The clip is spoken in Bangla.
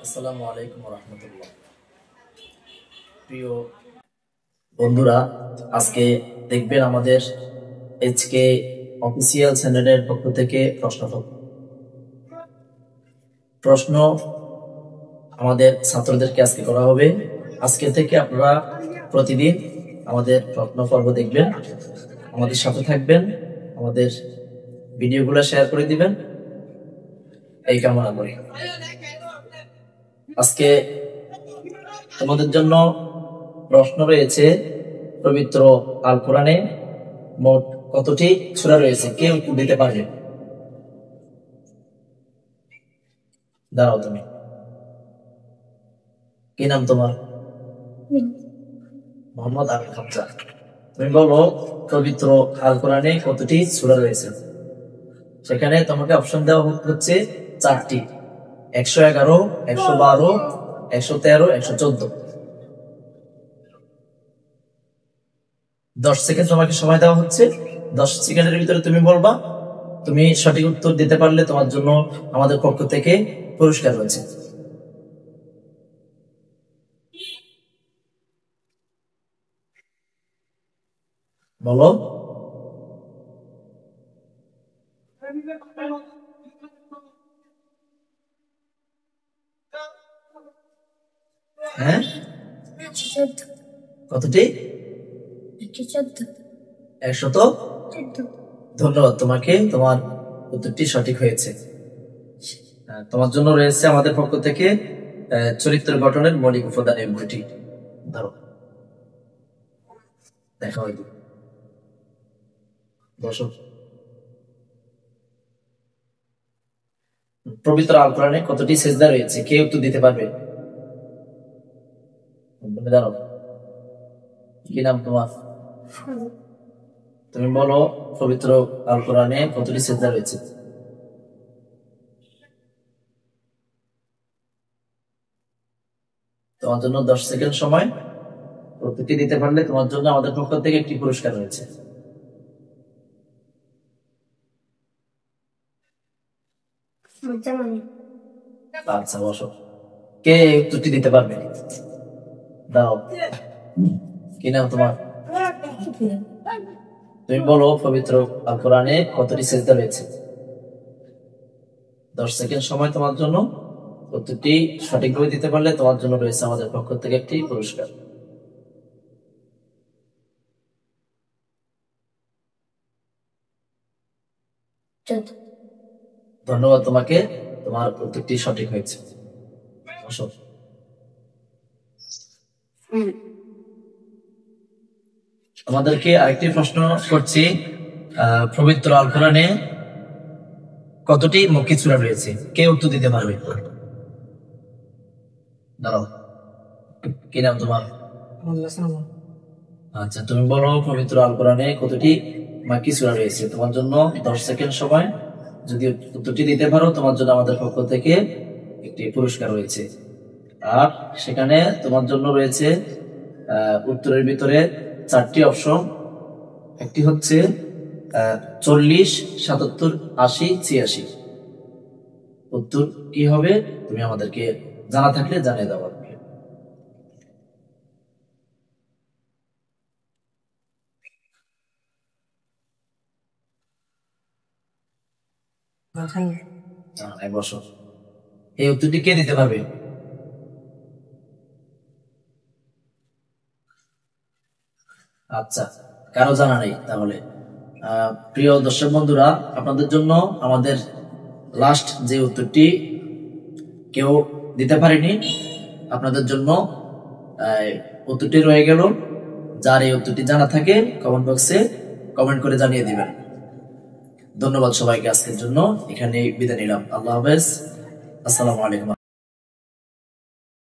আসসালামু আলাইকুম রহমতুল্লাহ। প্রিয় বন্ধুরা, আজকে দেখবেন আমাদের এইচকে অফিসিয়াল চ্যানেলের পক্ষ থেকে প্রশ্ন আমাদের ছাত্রদেরকে আজকে করা হবে। আজকে থেকে আপনারা প্রতিদিন আমাদের প্রশ্ন পর্ব দেখবেন, আমাদের সাথে থাকবেন, আমাদের ভিডিওগুলো শেয়ার করে দিবেন, এই কামনা করি। আজকে তোমাদের জন্য প্রশ্ন রয়েছে, পবিত্র আল কোরআনে মোট কতটি সূরা রয়েছে? কে উত্তর দিতে পারবে? দাঁড়াও, তুমি কি নাম তোমার? মোহাম্মদ আমিন হামজা। তুমি বলো পবিত্র আল কোরআনে কতটি সূরা রয়েছে? সেখানে তোমাকে অপশন দেওয়া হচ্ছে 4টি: 111, 112, 113, 114। 10 সেকেন্ড তোমাকে সময় দেওয়া হচ্ছে। 10 সেকেন্ডের ভিতরে তুমি বলবা। তুমি সঠিক উত্তর দিতে পারলে তোমার জন্য আমাদের পক্ষ থেকে পুরস্কার রয়েছে। বলো। হ্যাঁ, কতটি? 114। ধন্যবাদ তোমাকে, তোমার উত্তরটি সঠিক হয়েছে। তোমার জন্য রয়েছে আমাদের পক্ষ থেকে চরিত্র গঠনের মৌলিক উপাদান এই বইটি। ধরো, দেখা হয়তো। বসো। পবিত্র আল কোরআনে কতটি সিজদা রয়েছে? কে উত্তর দিতে পারবে? দাঁড়াও, কি নাম তোমার? তুমি বলো পবিত্র আল কোরআনে কতটি সিজদা রয়েছে? তোমার জন্য 10 সেকেন্ড সময়। প্রত্যেকটি দিতে পারলে তোমার জন্য আমাদের পক্ষ থেকে একটি পুরস্কার রয়েছে। আচ্ছা, বসো। কে উত্তরটি দিতে পারবে? দাও, কি নাম তোমার? তুমি বলো পবিত্র আল কোরআনে কতটি সিজদা রয়েছে? 10 সেকেন্ড সময় তোমার জন্য। উত্তরটি সঠিকভাবে দিতে পারলে তোমার জন্য রয়েছে আমাদের পক্ষ থেকে একটি পুরস্কার। ধন্যবাদ তোমাকে, তোমার উত্তরটি সঠিক হয়েছে। আমাদেরকে আরেকটি প্রশ্ন করছি, পবিত্র আল কোরআনে কতটি মক্কি সূরা রয়েছে? কে উত্তর দিতে পারবে? দাঁড়াও, কি নাম তোমার? আচ্ছা, তুমি বলো পবিত্র আল কোরআনে কতটি মাক্কি সূরা রয়েছে? তোমার জন্য 10 সেকেন্ড সময়। যদি উত্তরটি দিতে পারো তোমার জন্য আমাদের পক্ষ থেকে একটি পুরস্কার রয়েছে। আর সেখানে তোমার জন্য রয়েছে উত্তরের ভিতরে 4টি অপশন। একটি হচ্ছে 40, 77, 80, 86। উত্তর কি হবে তুমি আমাদেরকে জানা থাকলে জানিয়ে দাও। বসো। এই উত্তরটি কে দিতে পারবে? আচ্ছা, কারো জানা নেই। তাহলে প্রিয় দর্শক বন্ধুরা, আপনাদের জন্য আমাদের লাস্ট যে উত্তরটি কেউ দিতে পারেনি, আপনাদের জন্য উত্তরটি রয়ে গেল। যার এই উত্তরটি জানা থাকে কমেন্ট বক্সে কমেন্ট করে জানিয়ে দিবেন। ধন্যবাদ সবাইকে। আজকের জন্য এখানে বিদায় নিলাম। আল্লাহ হাফেজ। আসসালামু আলাইকুম।